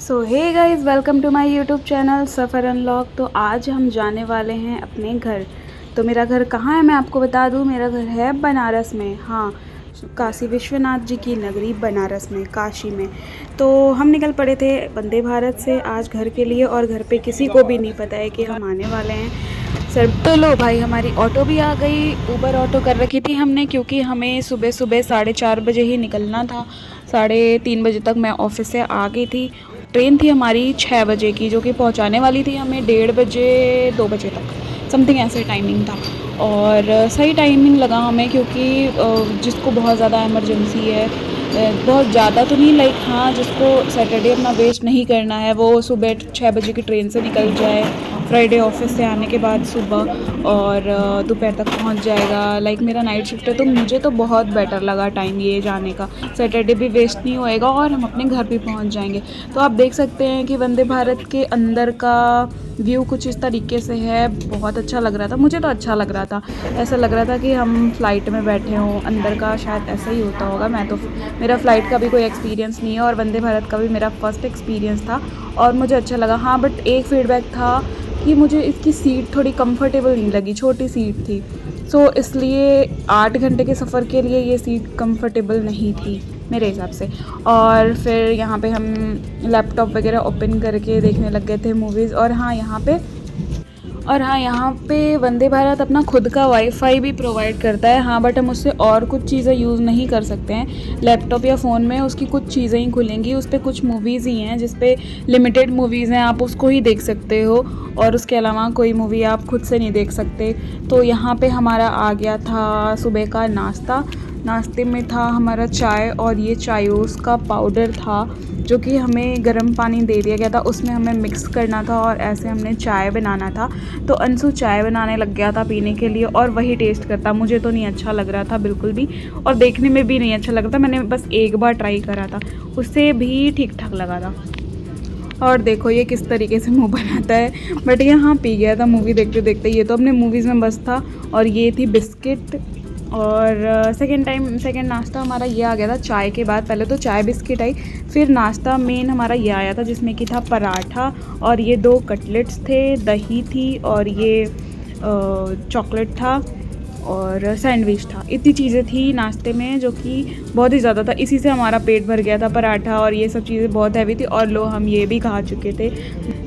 So hey guys, welcome to my YouTube channel Safar unlock. तो आज हम जाने वाले हैं अपने घर। तो मेरा घर कहाँ है मैं आपको बता दूँ, मेरा घर है बनारस में। हाँ, काशी विश्वनाथ जी की नगरी बनारस में, काशी में। तो हम निकल पड़े थे वंदे भारत से आज घर के लिए, और घर पे किसी को भी नहीं पता है कि हम आने वाले हैं सर। तो लो भाई, हमारी ऑटो भी आ गई। उबर ऑटो कर रखी थी हमने, क्योंकि हमें सुबह सुबह 4:30 बजे ही निकलना था। 3:30 बजे तक मैं ऑफिस से आ गई थी। ट्रेन थी हमारी 6 बजे की, जो कि पहुंचाने वाली थी हमें 1:30 बजे 2 बजे तक, समथिंग ऐसे टाइमिंग था। और सही टाइमिंग लगा हमें, क्योंकि जिसको बहुत ज़्यादा इमरजेंसी है, बहुत ज़्यादा तो नहीं, लाइक हाँ, जिसको सैटरडे अपना वेस्ट नहीं करना है, वो सुबह 6 बजे की ट्रेन से निकल जाए फ्राइडे ऑफिस से आने के बाद सुबह, और दोपहर तक पहुंच जाएगा। लाइक मेरा नाइट शिफ्ट है, तो मुझे तो बहुत बेटर लगा टाइम ये जाने का। सैटरडे भी वेस्ट नहीं होएगा और हम अपने घर भी पहुंच जाएंगे। तो आप देख सकते हैं कि वंदे भारत के अंदर का व्यू कुछ इस तरीके से है। बहुत अच्छा लग रहा था, मुझे तो अच्छा लग रहा था। ऐसा लग रहा था कि हम फ़्लाइट में बैठे हों। अंदर का शायद ऐसा ही होता होगा। मेरा फ़्लाइट का भी कोई एक्सपीरियंस नहीं है, और वंदे भारत का भी मेरा फ़र्स्ट एक्सपीरियंस था, और मुझे अच्छा लगा। हाँ, बट एक फ़ीडबैक था कि मुझे इसकी सीट थोड़ी कंफर्टेबल नहीं लगी, छोटी सीट थी। सो इसलिए 8 घंटे के सफ़र के लिए ये सीट कंफर्टेबल नहीं थी मेरे हिसाब से। और फिर यहाँ पे हम लैपटॉप वगैरह ओपन करके देखने लग गए थे मूवीज़। और हाँ, यहाँ पे वंदे भारत अपना खुद का वाईफाई भी प्रोवाइड करता है। हाँ, बट हम उससे और कुछ चीज़ें यूज़ नहीं कर सकते हैं। लैपटॉप या फ़ोन में उसकी कुछ चीज़ें ही खुलेंगी, उस पर कुछ मूवीज़ ही हैं, जिस पे लिमिटेड मूवीज़ हैं, आप उसको ही देख सकते हो, और उसके अलावा कोई मूवी आप खुद से नहीं देख सकते। तो यहाँ पे हमारा आ गया था सुबह का नाश्ता। नाश्ते में था हमारा चाय, और ये चायोस का पाउडर था, जो कि हमें गर्म पानी दे दिया गया था, उसमें हमें मिक्स करना था, और ऐसे हमने चाय बनाना था। तो अंशु चाय बनाने लग गया था पीने के लिए, और वही टेस्ट करता। मुझे तो नहीं अच्छा लग रहा था बिल्कुल भी, और देखने में भी नहीं अच्छा लग रहा था। मैंने बस एक बार ट्राई करा था, उससे भी ठीक ठाक लगा था। और देखो ये किस तरीके से मुंह बनाता है, बट ये हाँ पी गया था मूवी देखते देखते। ये तो अपने मूवीज़ में बस था। और ये थी बिस्किट। और सेकंड नाश्ता हमारा ये आ गया था चाय के बाद। पहले तो चाय बिस्किट आई, फिर नाश्ता मेन हमारा ये आया था, जिसमें कि था पराठा, और ये 2 कटलेट्स थे, दही थी, और ये चॉकलेट था, और सैंडविच था। इतनी चीज़ें थी नाश्ते में, जो कि बहुत ही ज़्यादा था। इसी से हमारा पेट भर गया था। पराठा और ये सब चीज़ें बहुत हैवी थी, और लो हम ये भी खा चुके थे।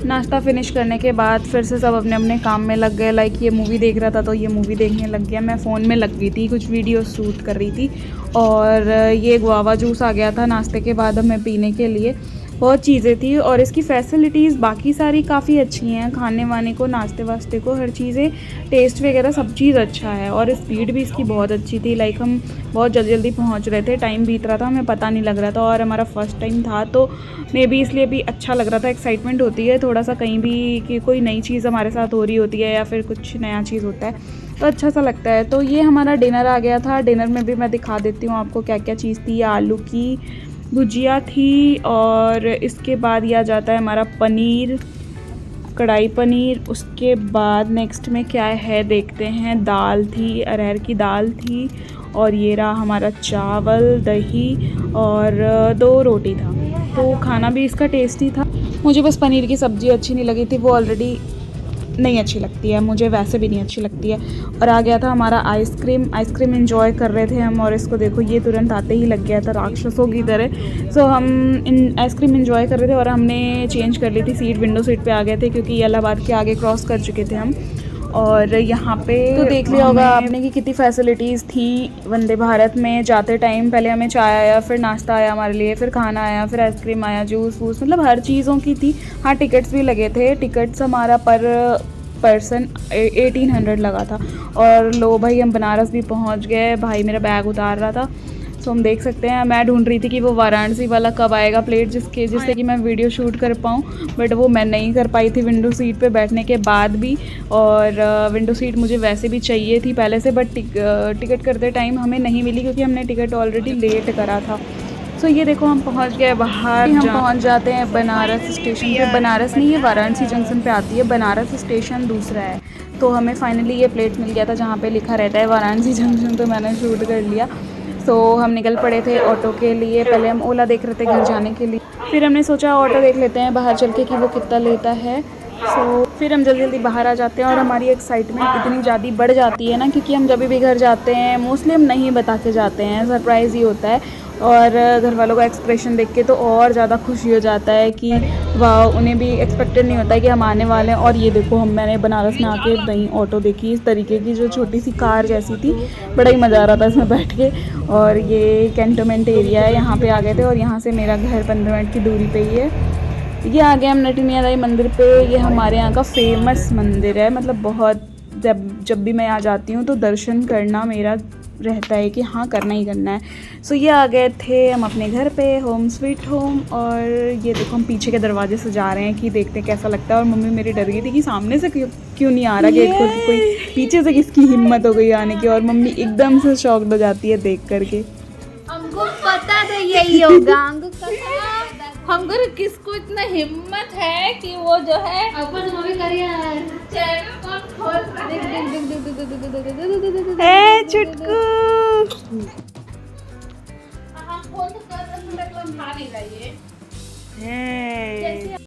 नाश्ता फिनिश करने के बाद फिर से सब अपने अपने काम में लग गए। लाइक ये मूवी देख रहा था तो ये मूवी देखने लग गया। मैं फ़ोन में लग गई थी, कुछ वीडियो शूट कर रही थी। और ये गुआवा जूस आ गया था नाश्ते के बाद हमें पीने के लिए। बहुत चीज़ें थी, और इसकी फैसिलिटीज़ बाकी सारी काफ़ी अच्छी हैं, खाने वाने को, नाश्ते वास्ते को, हर चीज़ें, टेस्ट वगैरह सब चीज़ अच्छा है। और स्पीड भी इसकी बहुत अच्छी थी। लाइक हम बहुत जल्दी जल्दी पहुंच रहे थे, टाइम बीत रहा था, हमें पता नहीं लग रहा था। और हमारा फर्स्ट टाइम था, तो मे बी इसलिए भी अच्छा लग रहा था। एक्साइटमेंट होती है थोड़ा सा कहीं भी कि कोई नई चीज़ हमारे साथ हो रही होती है, या फिर कुछ नया चीज़ होता है, तो अच्छा सा लगता है। तो ये हमारा डिनर आ गया था। डिनर में भी मैं दिखा देती हूँ आपको क्या क्या चीज़ थी। आलू की भुजिया थी, और इसके बाद ये आ जाता है हमारा पनीर, कढ़ाई पनीर। उसके बाद नेक्स्ट में क्या है देखते हैं। दाल थी, अरहर की दाल थी, और ये रहा हमारा चावल, दही, और 2 रोटी था। तो खाना भी इसका टेस्टी था। मुझे बस पनीर की सब्ज़ी अच्छी नहीं लगी थी, वो ऑलरेडी नहीं अच्छी लगती है, मुझे वैसे भी नहीं अच्छी लगती है। और आ गया था हमारा आइसक्रीम एंजॉय कर रहे थे हम। और इसको देखो, ये तुरंत आते ही लग गया था राक्षसों की तरह। सो हम आइसक्रीम एंजॉय कर रहे थे, और हमने चेंज कर ली थी सीट, विंडो सीट पे आ गए थे, क्योंकि इलाहाबाद के आगे क्रॉस कर चुके थे हम। और यहाँ पे तो देख लिया होगा आपने कि कितनी फैसिलिटीज़ थी वंदे भारत में। जाते टाइम पहले हमें चाय आया, फिर नाश्ता आया हमारे लिए, फिर खाना आया, फिर आइसक्रीम आया, जूस वूस, मतलब हर चीज़ों की थी। हाँ, टिकट्स भी लगे थे। टिकट्स हमारा पर पर्सन 1800 लगा था। और लो भाई, हम बनारस भी पहुंच गए। भाई मेरा बैग उतार रहा था। सो हम देख सकते हैं, मैं ढूंढ रही थी कि वो वाराणसी वाला कब आएगा प्लेट, जिससे कि मैं वीडियो शूट कर पाऊँ, बट वो मैं नहीं कर पाई थी विंडो सीट पे बैठने के बाद भी। और विंडो सीट मुझे वैसे भी चाहिए थी पहले से, बट टिकट करते टाइम हमें नहीं मिली, क्योंकि हमने टिकट ऑलरेडी लेट करा था। सो ये देखो, हम पहुंच गए बाहर। हम पहुंच जाते हैं बनारस स्टेशन पे। बनारस नहीं, ये वाराणसी जंक्शन पे आती है, बनारस स्टेशन दूसरा है। तो हमें फाइनली ये प्लेट मिल गया था जहाँ पे लिखा रहता है वाराणसी जंक्शन, तो मैंने शूट कर लिया। सो हम निकल पड़े थे ऑटो के लिए। पहले हम ओला देख रहे थे घर जाने के लिए। फिर हमने सोचा ऑटो देख लेते हैं बाहर चल के कि वो कितना लेता है। फिर हम जल्दी जल्दी बाहर आ जाते हैं और हमारी एक्साइटमेंट इतनी ज़्यादा बढ़ जाती है ना, क्योंकि हम जब भी घर जाते हैं मोस्टली हम नहीं बता के जाते हैं, सरप्राइज़ ही होता है। और घर वालों का एक्सप्रेशन देख के तो और ज़्यादा खुशी हो जाता है कि वाह, उन्हें भी एक्सपेक्टेड नहीं होता है कि हम आने वाले हैं। और ये देखो, मैंने बनारस में आके नई ऑटो देखी इस तरीके की, जो छोटी सी कार जैसी थी, बड़ा ही मज़ा आ रहा था इसमें बैठ के। और ये कैंटोनमेंट एरिया है, यहाँ पे आ गए थे और यहाँ से मेरा घर 15 मिनट की दूरी पे ही है। ये आ गए हम नटनियादाई मंदिर पे। ये हमारे यहाँ का फेमस मंदिर है, मतलब बहुत, जब भी मैं यहाँ जाती हूँ तो दर्शन करना मेरा रहता है कि हाँ, करना ही करना है। सो ये आ गए थे हम अपने घर पे, होम स्वीट होम। और ये देखो हम पीछे के दरवाजे से जा रहे हैं कि देखते हैं कैसा लगता है। और मम्मी मेरी डर गई थी कि सामने से क्यों नहीं आ रहा गेट खोल के, कोई पीछे से किसकी हिम्मत हो गई आने की। और मम्मी एकदम से शॉक्ड हो जाती है देख करके। हमको पता था यही होगा। हमको किसको इतना हिम्मत है कि वो जो है अपन मम्मी करिए चैनल कौन खोल चुटकू हम फोन तो कर रहे हैं, नहीं रही है।